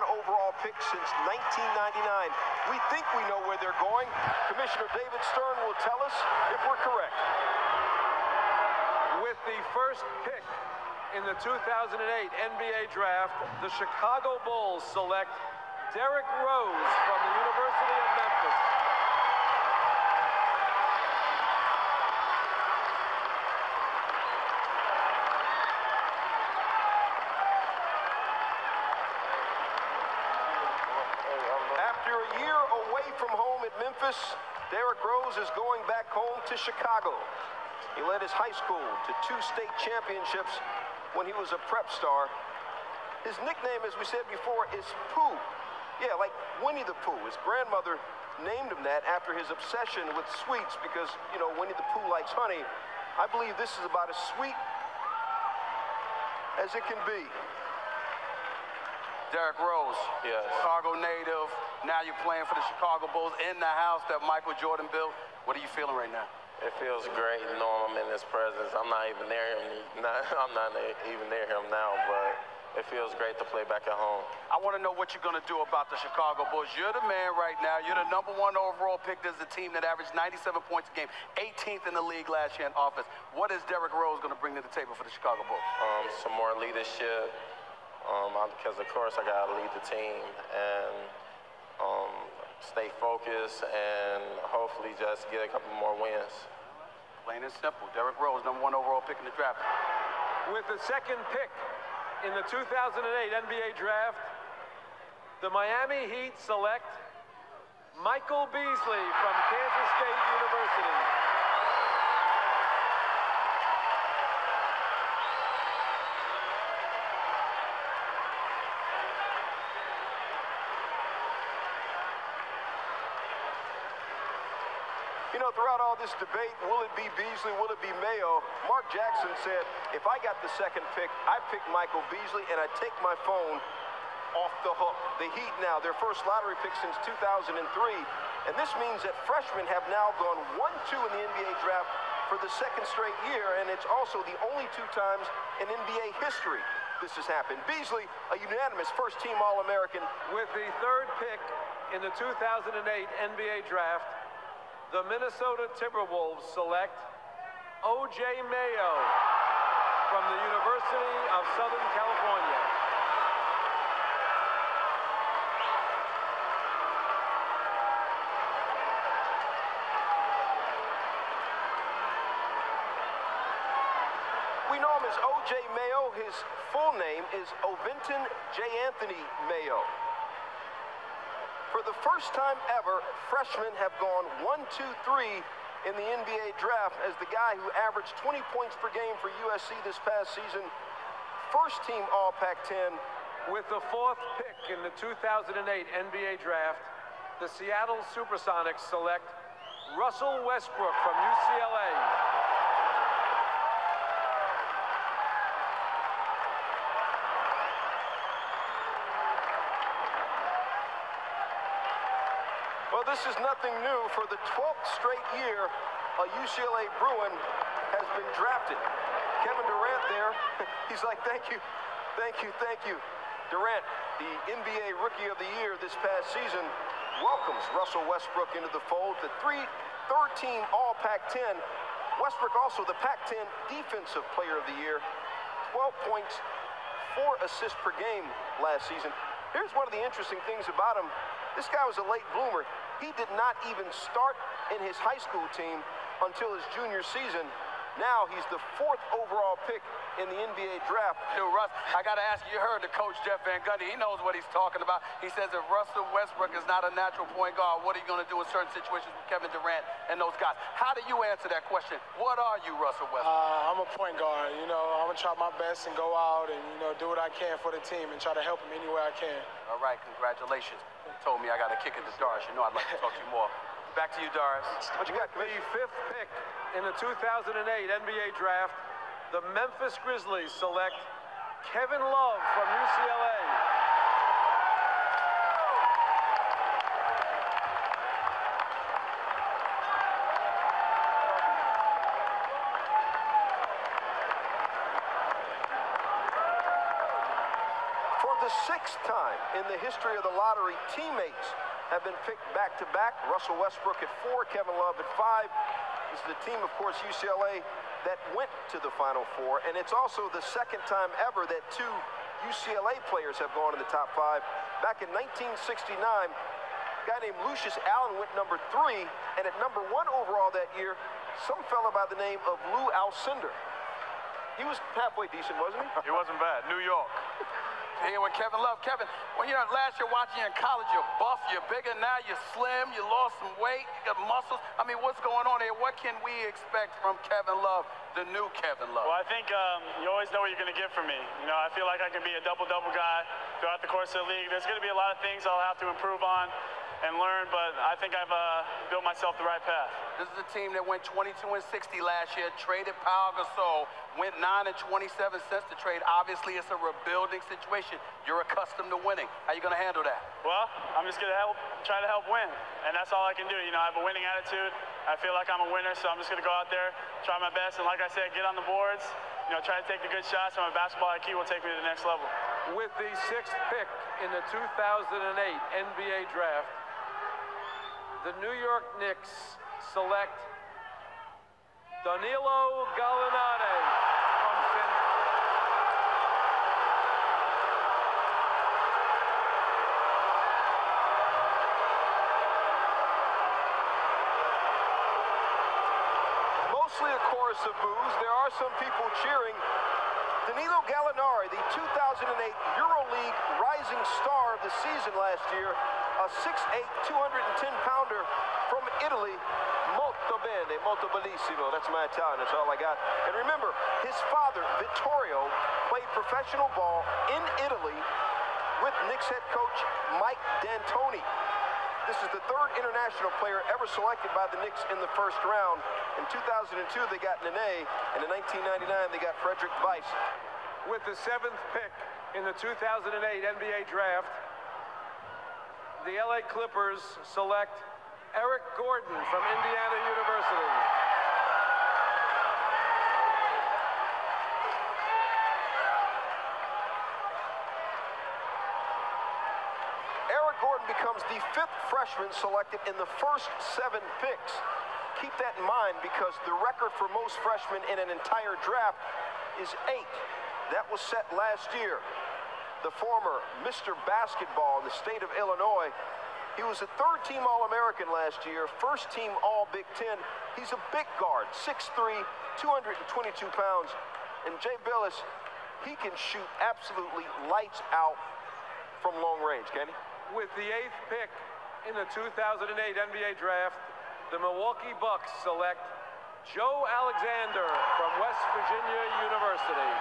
overall pick since 1999. We think we know where they're going. Commissioner David Stern will tell us if we're correct. With the first pick in the 2008 NBA Draft, the Chicago Bulls select Derrick Rose from the University of Memphis. After a year away from home at Memphis, Derrick Rose is going back home to Chicago. He led his high school to 2 state championships when he was a prep star. His nickname, as we said before, is Pooh. Yeah, like Winnie the Pooh. His grandmother named him that after his obsession with sweets because, you know, Winnie the Pooh likes honey. I believe this is about as sweet as it can be. Derrick Rose, yes. Chicago native. Now you're playing for the Chicago Bulls in the house that Michael Jordan built. What are you feeling right now? It feels great knowing I'm in his presence. I'm not even near him. I'm not even near him now, but it feels great to play back at home. I want to know what you're going to do about the Chicago Bulls. You're the man right now. You're the #1 overall pick. There's a team that averaged 97 points a game, 18th in the league last year in offense. What is Derrick Rose going to bring to the table for the Chicago Bulls? Some more leadership, because of course I got to lead the team and stay focused and hopefully just get a couple more wins. Plain and simple. Derrick Rose, #1 overall pick in the draft. With the second pick in the 2008 NBA Draft, the Miami Heat select Michael Beasley from Kansas State University. You know, throughout all this debate, will it be Beasley, will it be Mayo, Mark Jackson said, if I got the second pick, I pick Michael Beasley and I take my phone off the hook. The Heat now, their first lottery pick since 2003, and this means that freshmen have now gone 1-2 in the NBA draft for the second straight year, and it's also the only 2 times in NBA history this has happened. Beasley, a unanimous first-team All-American. With the third pick in the 2008 NBA Draft, the Minnesota Timberwolves select O.J. Mayo from the University of Southern California. We know him as O.J. Mayo. His full name is Ovinton J. Anthony Mayo. For the first time ever, freshmen have gone 1-2-3 in the NBA draft as the guy who averaged 20 points per game for USC this past season, first-team All-Pac-10. With the fourth pick in the 2008 NBA Draft, the Seattle Supersonics select Russell Westbrook from UCLA. Well, this is nothing new. For the 12th straight year, a UCLA Bruin has been drafted. Kevin Durant there, he's like, thank you, thank you, thank you. Durant, the NBA Rookie of the Year this past season, welcomes Russell Westbrook into the fold, the third-team All-Pac-10. Westbrook also the Pac-10 Defensive Player of the Year, 12 points, 4 assists per game last season. Here's one of the interesting things about him. This guy was a late bloomer. He did not even start in his high school team until his junior season. Now he's the 4th overall pick in the NBA draft. Dude, Russ, I got to ask you, you heard the coach, Jeff Van Gundy. He knows what he's talking about. He says if Russell Westbrook is not a natural point guard, what are you going to do in certain situations with Kevin Durant and those guys? How do you answer that question? What are you, Russell Westbrook? I'm a point guard. You know, I'm going to try my best and go out and, you know, do what I can for the team and try to help them any way I can. All right, congratulations. You told me I got to kick it to Doris. You know I'd like to talk to you more. Back to you, Doris. What you got, The 5th pick in the 2008 NBA Draft, the Memphis Grizzlies select Kevin Love from UCLA. For the 6th 6th time in the history of the lottery teammates have been picked back-to-back. Russell Westbrook at 4, Kevin Love at 5. This is the team, of course, UCLA, that went to the Final Four. And it's also the 2nd time ever that 2 UCLA players have gone in the top 5. Back in 1969, a guy named Lucius Allen went number 3, and at number 1 overall that year, some fella by the name of Lou Alcindor. He was halfway decent, wasn't he? He wasn't bad. New York. Here with Kevin Love. Kevin, when you're last year watching you in college, you're buff, you're bigger now, you're slim, you lost some weight, you got muscles. I mean, what's going on here? What can we expect from Kevin Love, the new Kevin Love? Well, I think you always know what you're going to get from me. You know, I feel like I can be a double-double guy throughout the course of the league. There's going to be a lot of things I'll have to improve on and learn, but I think I've built myself the right path. This is a team that went 22-60 last year, traded Pau Gasol, went 9-27 since the trade. Obviously, it's a rebuilding situation. You're accustomed to winning. How are you going to handle that? Well, I'm just going to try to help win, and that's all I can do. You know, I have a winning attitude. I feel like I'm a winner, so I'm just going to go out there, try my best, and like I said, get on the boards, you know, try to take the good shots, and my basketball IQ will take me to the next level. With the 6th pick in the 2008 NBA draft, the New York Knicks select Danilo Gallinari from Mostly a chorus of boos. There are some people cheering. Danilo Gallinari, the 2008 EuroLeague Rising Star of the season last year, a 6'8", 210-pounder from Italy. Molto bene, molto bellissimo. That's my Italian, that's all I got. And remember, his father, Vittorio, played professional ball in Italy with Knicks head coach Mike D'Antoni. This is the 3rd international player ever selected by the Knicks in the 1st round. In 2002, they got Nene, and in 1999, they got Frederick Weiss. With the 7th pick in the 2008 NBA draft, the LA Clippers select Eric Gordon from Indiana University. Eric Gordon becomes the 5th freshman selected in the first 7 picks. Keep that in mind because the record for most freshmen in an entire draft is 8. That was set last year. The former Mr. Basketball in the state of Illinois. He was a 3rd-team All-American last year, 1st-team All-Big Ten. He's a big guard, 6'3", 222 pounds. And Jay Billis, he can shoot absolutely lights out from long range, can he? With the 8th pick in the 2008 NBA draft, the Milwaukee Bucks select Joe Alexander from West Virginia University.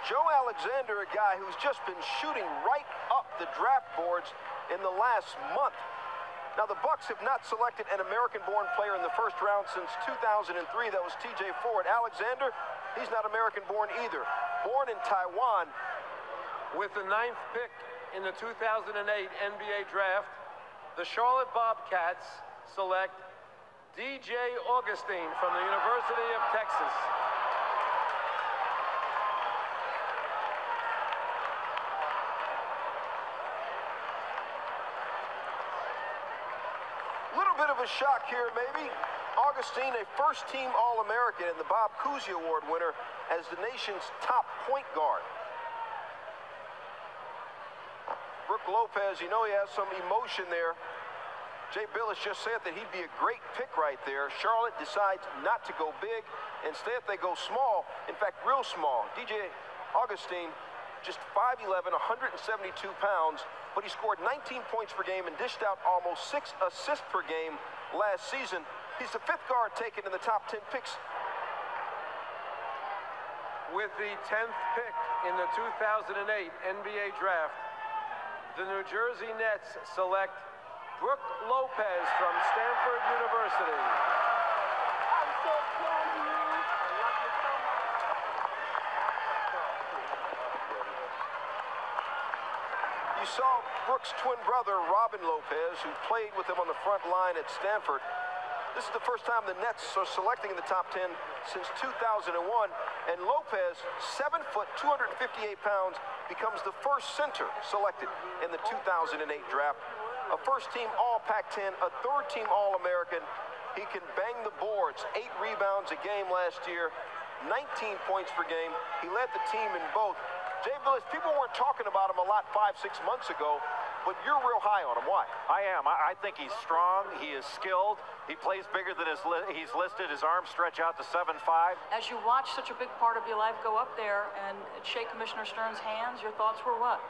Joe Alexander, a guy who's just been shooting right up the draft boards in the last month. Now, the Bucks have not selected an American-born player in the 1st round since 2003. That was T.J. Ford. Alexander, he's not American-born either. Born in Taiwan. With the 9th pick in the 2008 NBA draft, the Charlotte Bobcats select D.J. Augustine from the University of Texas. Bit of a shock here, maybe. Augustine, a 1st-team All-American and the Bob Cousy Award winner as the nation's top point guard. Brook Lopez, you know he has some emotion there. Jay Billis just said that he'd be a great pick right there. Charlotte decides not to go big. Instead, they go small. In fact, real small. DJ Augustine, just 5'11", 172 pounds, but he scored 19 points per game and dished out almost 6 assists per game last season. He's the 5th guard taken in the top 10 picks. With the 10th pick in the 2008 NBA draft, the New Jersey Nets select Brook Lopez from Stanford University. You saw Brooks' twin brother, Robin Lopez, who played with him on the front line at Stanford. This is the first time the Nets are selecting in the top 10 since 2001. And Lopez, 7 foot, 258 pounds, becomes the first center selected in the 2008 draft. A first-team All-Pac-10, a third-team All-American. He can bang the boards, 8 rebounds a game last year, 19 points per game. He led the team in both. Jay Bilas, people weren't talking about him a lot 5-6 months ago, but you're real high on him. Why? I am. I think he's strong. He is skilled. He plays bigger than he's listed. His arms stretch out to 7'5". As you watch such a big part of your life go up there and shake Commissioner Stern's hands, your thoughts were what?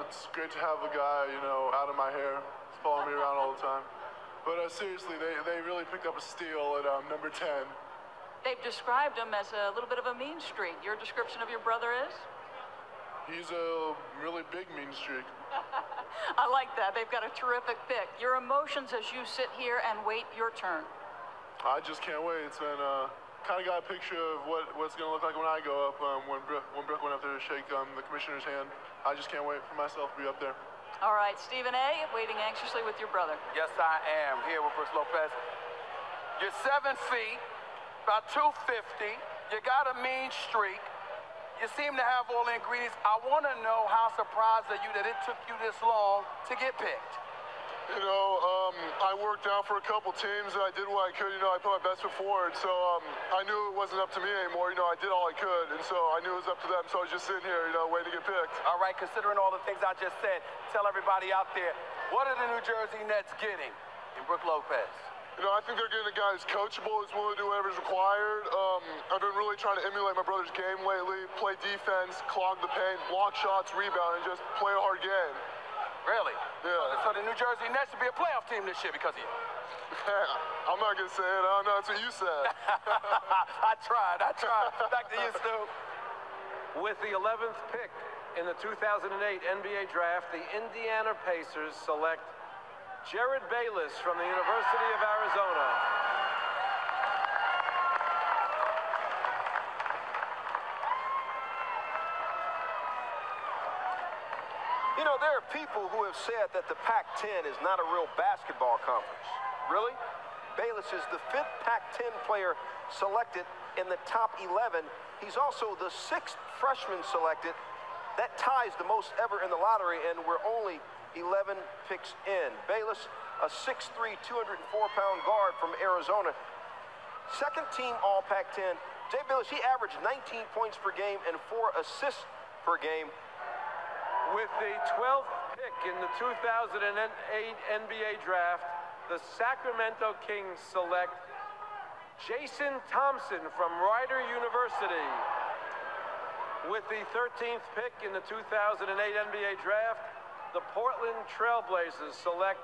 It's great to have a guy, you know, out of my hair. He's following me around all the time. But seriously, they really picked up a steal at number 10. They've described him as a little bit of a mean streak. Your description of your brother is? He's a really big mean streak. I like that. They've got a terrific pick. Your emotions as you sit here and wait your turn? I just can't wait. It's been kind of got a picture of what's going to look like when I go up. When Brooke went up there to shake the commissioner's hand, I just can't wait for myself to be up there. All right, Stephen A., waiting anxiously with your brother. Yes, I am here with Brooks Lopez. You're 7 feet, about 250. You got a mean streak. You seem to have all the ingredients. I want to know, how surprised are you that it took you this long to get picked? You know, I worked out for a couple teams and I did what I could. You know, I put my best foot forward. So I knew it wasn't up to me anymore. You know, I did all I could. And so I knew it was up to them. So I was just sitting here, you know, waiting to get picked. All right, considering all the things I just said, tell everybody out there, what are the New Jersey Nets getting in Brooke Lopez? You know, I think they're getting a guy who's coachable, who's willing to do whatever's required. I've been really trying to emulate my brother's game lately, play defense, clog the paint, block shots, rebound, and just play a hard game. Really? Yeah. So the New Jersey Nets should be a playoff team this year because of you? I'm not going to say it. I don't know. That's what you said. I tried. Back to you, Stu. With the 11th pick in the 2008 NBA draft, the Indiana Pacers select Jared Bayless from the University of Arizona. You know, there are people who have said that the Pac-10 is not a real basketball conference. Really? Bayless is the 5th Pac-10 player selected in the top 11. He's also the 6th freshman selected. That ties the most ever in the lottery, and we're only 11 picks in. Bayless, a 6'3", 204-pound guard from Arizona. Second team All-Pac-10. Jay Bilas, he averaged 19 points per game and 4 assists per game. With the 12th pick in the 2008 NBA draft, the Sacramento Kings select Jason Thompson from Rider University. With the 13th pick in the 2008 NBA draft, the Portland Trailblazers select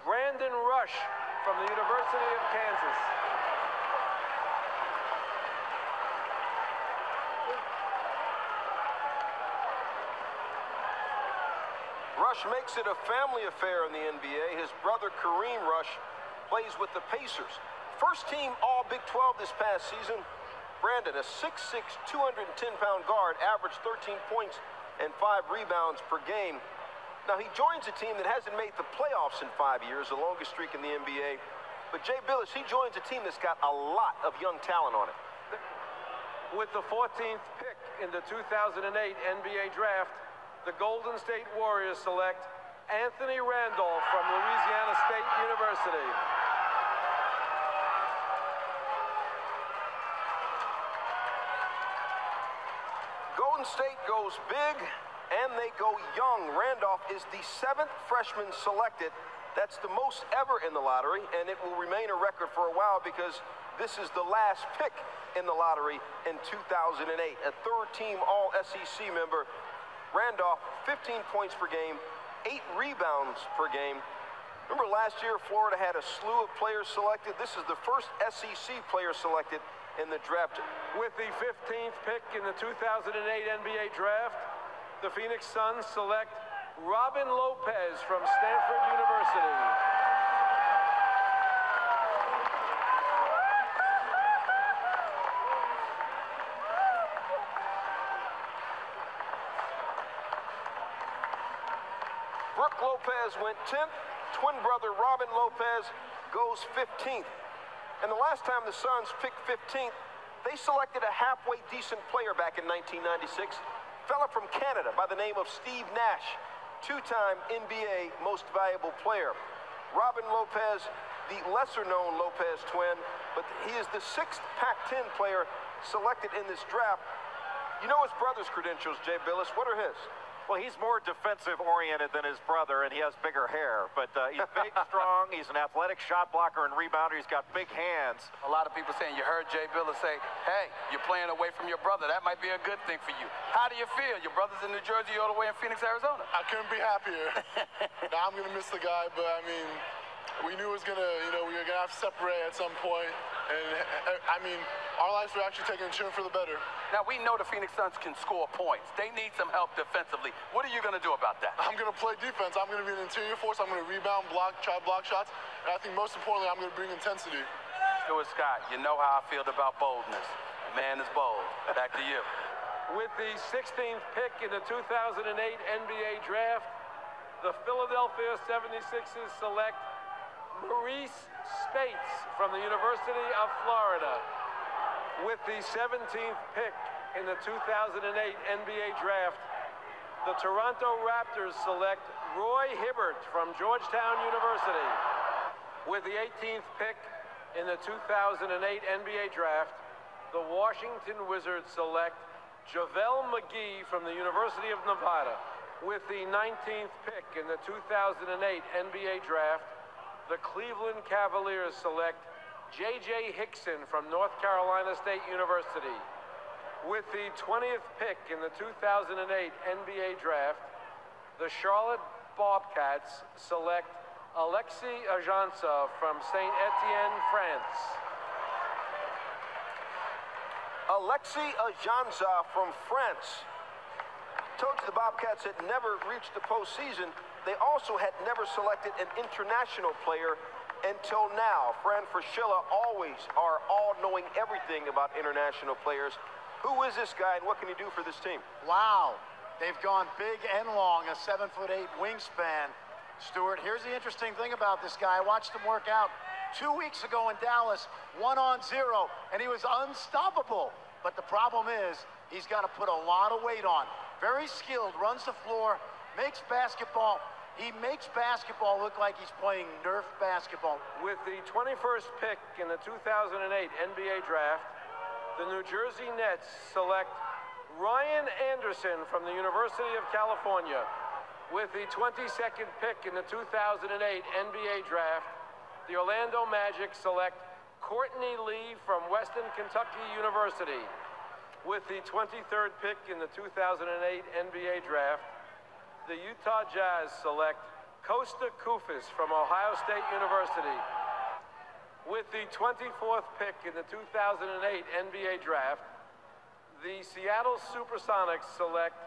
Brandon Rush from the University of Kansas. Rush makes it a family affair in the NBA. His brother Kareem Rush plays with the Pacers. First team All-Big 12 this past season. Brandon, a 6'6", 210-pound guard, averaged 13 points and 5 rebounds per game. Now, he joins a team that hasn't made the playoffs in 5 years, the longest streak in the NBA. But Jay Bilas, he joins a team that's got a lot of young talent on it. With the 14th pick in the 2008 NBA draft, the Golden State Warriors select Anthony Randolph from Louisiana State University. Golden State goes big, and they go young. Randolph is the 7th freshman selected. That's the most ever in the lottery, and it will remain a record for a while because this is the last pick in the lottery in 2008. A third-team All-SEC member. Randolph, 15 points per game, 8 rebounds per game. Remember last year, Florida had a slew of players selected. This is the first SEC player selected in the draft. With the 15th pick in the 2008 NBA draft, the Phoenix Suns select Robin Lopez from Stanford University. Brook Lopez went 10th. Twin brother Robin Lopez goes 15th. And the last time the Suns picked 15th, they selected a halfway decent player back in 1996. Fella from Canada by the name of Steve Nash, two-time NBA Most Valuable Player. Robin Lopez, the lesser-known Lopez twin, but he is the 6th Pac-10 player selected in this draft. You know his brother's credentials, Jay Billis. What are his? Well, he's more defensive-oriented than his brother, and he has bigger hair. But he's big, strong. He's an athletic shot blocker and rebounder. He's got big hands. A lot of people saying, you heard Jay Billis say, hey, you're playing away from your brother. That might be a good thing for you. How do you feel? Your brother's in New Jersey, you're all the way in Phoenix, Arizona. I couldn't be happier. Now I'm going to miss the guy, but I mean, we knew it was going to, we were going to have to separate at some point. And I mean, our lives were actually taking a turn for the better. Now, we know the Phoenix Suns can score points. They need some help defensively. What are you going to do about that? I'm going to play defense. I'm going to be an interior force. I'm going to rebound, block, try to block shots. And I think most importantly, I'm going to bring intensity. Stuart Scott, you know how I feel about boldness. The man is bold. Back to you. With the 16th pick in the 2008 NBA Draft, the Philadelphia 76ers select Maurice Spates from the University of Florida. With the 17th pick in the 2008 NBA Draft, the Toronto Raptors select Roy Hibbert from Georgetown University. With the 18th pick in the 2008 NBA Draft, the Washington Wizards select JaVale McGee from the University of Nevada. With the 19th pick in the 2008 NBA Draft, the Cleveland Cavaliers select J.J. Hickson from North Carolina State University. With the 20th pick in the 2008 NBA Draft, the Charlotte Bobcats select Alexis Ajansa from Saint-Étienne, France. Alexis Ajansa from France. Told you the Bobcats had never reached the postseason. They also had never selected an international player until now. Fran Fraschilla always are all-knowing everything about international players. Who is this guy and what can he do for this team? Wow, they've gone big and long, a 7'8" wingspan. Stuart, here's the interesting thing about this guy. I watched him work out 2 weeks ago in Dallas, 1-on-0, and he was unstoppable. But the problem is, he's got to put a lot of weight on. Very skilled, runs the floor, makes basketball. He makes basketball look like he's playing Nerf basketball. With the 21st pick in the 2008 NBA Draft, the New Jersey Nets select Ryan Anderson from the University of California. With the 22nd pick in the 2008 NBA Draft, the Orlando Magic select Courtney Lee from Western Kentucky University. With the 23rd pick in the 2008 NBA Draft, the Utah Jazz select Kosta Koufis from Ohio State University. With the 24th pick in the 2008 NBA Draft, the Seattle Supersonics select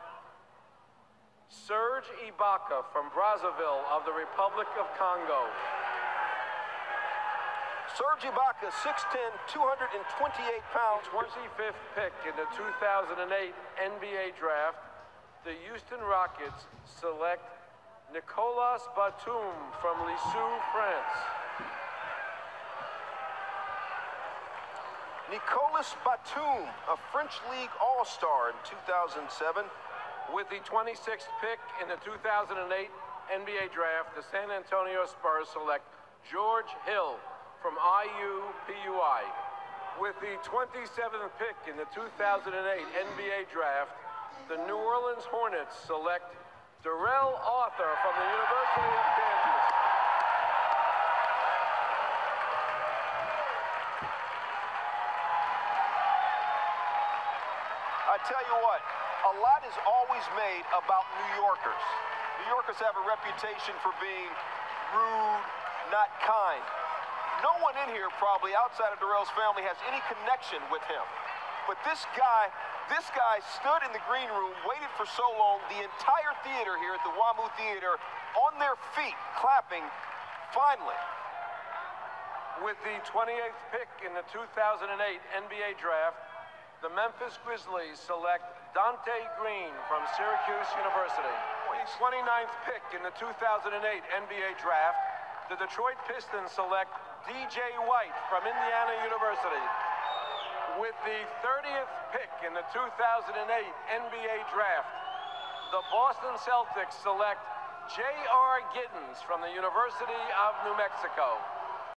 Serge Ibaka from Brazzaville of the Republic of Congo. Serge Ibaka, 6'10", 228 pounds. 25th pick in the 2008 NBA Draft, the Houston Rockets select Nicolas Batum from Lisieux, France. Nicolas Batum, a French League All-Star in 2007. With the 26th pick in the 2008 NBA Draft, the San Antonio Spurs select George Hill from IUPUI. With the 27th pick in the 2008 NBA Draft, the New Orleans Hornets select Darrell Arthur from the University of Kansas. I tell you what, a lot is always made about New Yorkers. New Yorkers have a reputation for being rude, not kind. No one in here probably outside of Darrell's family has any connection with him. But this guy stood in the green room, waited for so long, the entire theater here at the WAMU Theater on their feet, clapping, finally. With the 28th pick in the 2008 NBA Draft, the Memphis Grizzlies select Dante Green from Syracuse University. Boy, The 29th pick in the 2008 NBA draft, the Detroit Pistons select DJ White from Indiana University. With the 30th pick in the 2008 NBA draft, the Boston Celtics select J.R. Giddens from the University of New Mexico.